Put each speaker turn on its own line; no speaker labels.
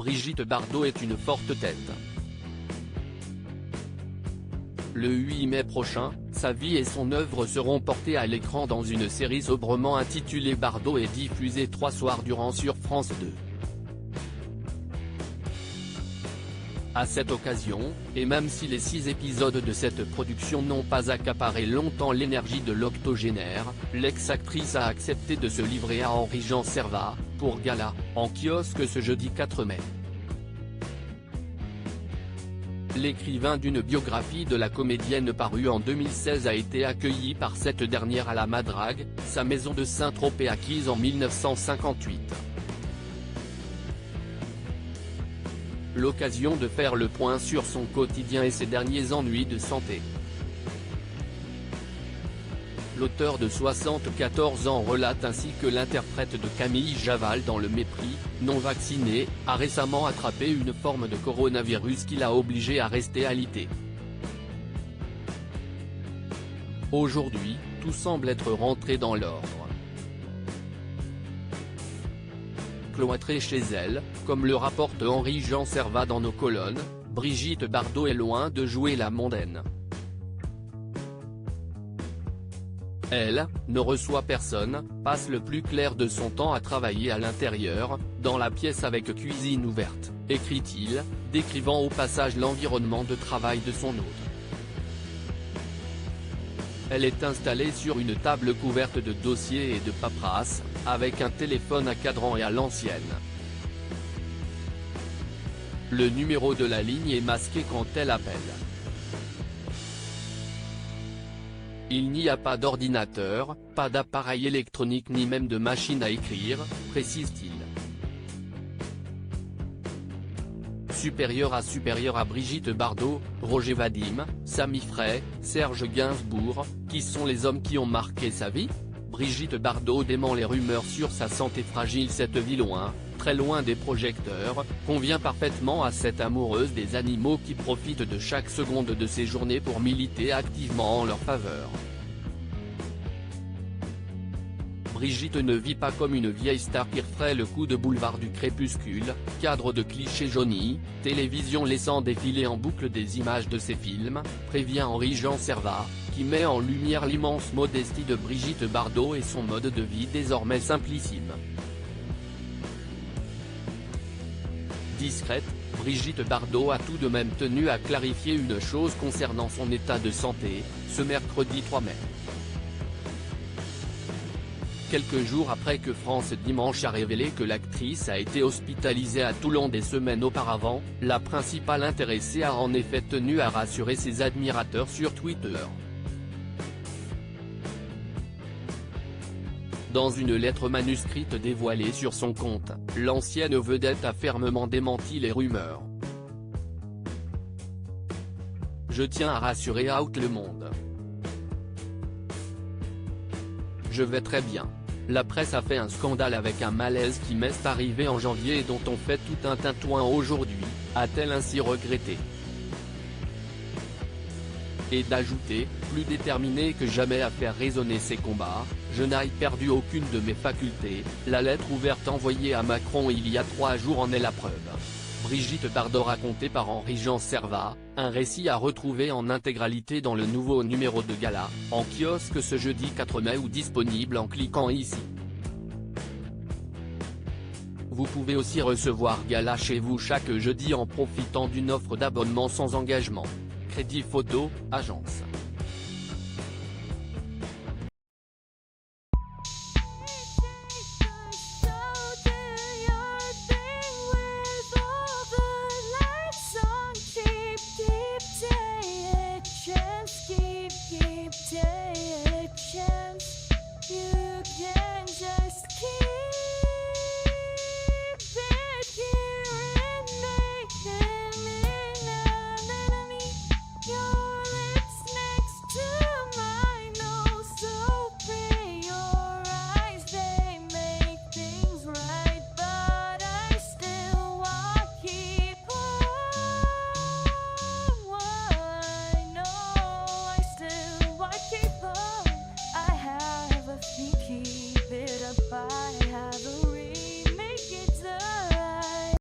Brigitte Bardot est une forte tête. Le 8 mai prochain, sa vie et son œuvre seront portées à l'écran dans une série sobrement intitulée Bardot et diffusée 3 soirs durant sur France 2. À cette occasion, et même si les 6 épisodes de cette production n'ont pas accaparé longtemps l'énergie de l'octogénaire, l'ex-actrice a accepté de se livrer à Henri-Jean Servat, pour Gala, en kiosque ce jeudi 4 mai. L'écrivain d'une biographie de la comédienne parue en 2016 a été accueilli par cette dernière à la Madrague, sa maison de Saint-Tropez acquise en 1958. L'occasion de faire le point sur son quotidien et ses derniers ennuis de santé. L'auteur de 74 ans relate ainsi que l'interprète de Camille Javal dans Le Mépris, non vacciné, a récemment attrapé une forme de coronavirus qui l'a obligé à rester alité. Aujourd'hui, tout semble être rentré dans l'ordre. Cloîtrée chez elle, comme le rapporte Henri-Jean Servat dans nos colonnes, Brigitte Bardot est loin de jouer la mondaine. Elle ne reçoit personne, passe le plus clair de son temps à travailler à l'intérieur, dans la pièce avec cuisine ouverte, écrit-il, décrivant au passage l'environnement de travail de son hôte. Elle est installée sur une table couverte de dossiers et de paperasse, avec un téléphone à cadran et à l'ancienne. Le numéro de la ligne est masqué quand elle appelle. Il n'y a pas d'ordinateur, pas d'appareil électronique ni même de machine à écrire, précise-t-il. Supérieur à Brigitte Bardot, Roger Vadim, Samy Frey, Serge Gainsbourg, qui sont les hommes qui ont marqué sa vie ? Brigitte Bardot dément les rumeurs sur sa santé fragile. Cette vie loin, très loin des projecteurs, convient parfaitement à cette amoureuse des animaux qui profite de chaque seconde de ses journées pour militer activement en leur faveur. Brigitte ne vit pas comme une vieille star qui referait le coup de boulevard du crépuscule, cadre de clichés jaunis, télévision laissant défiler en boucle des images de ses films, prévient Henri-Jean Servat, qui met en lumière l'immense modestie de Brigitte Bardot et son mode de vie désormais simplissime. Discrète, Brigitte Bardot a tout de même tenu à clarifier une chose concernant son état de santé, ce mercredi 3 mai. Quelques jours après que France Dimanche a révélé que l'actrice a été hospitalisée à Toulon des semaines auparavant, la principale intéressée a en effet tenu à rassurer ses admirateurs sur Twitter. Dans une lettre manuscrite dévoilée sur son compte, l'ancienne vedette a fermement démenti les rumeurs. Je tiens à rassurer Out le monde. Je vais très bien. La presse a fait un scandale avec un malaise qui m'est arrivé en janvier et dont on fait tout un tintouin aujourd'hui, a-t-elle ainsi regretté. Et d'ajouter, plus déterminée que jamais à faire résonner ses combats, je n'ai perdu aucune de mes facultés, la lettre ouverte envoyée à Macron il y a 3 jours en est la preuve. Brigitte Bardot racontée par Henri-Jean Servat, un récit à retrouver en intégralité dans le nouveau numéro de Gala, en kiosque ce jeudi 4 mai ou disponible en cliquant ici. Vous pouvez aussi recevoir Gala chez vous chaque jeudi en profitant d'une offre d'abonnement sans engagement. Crédit Photo, agence.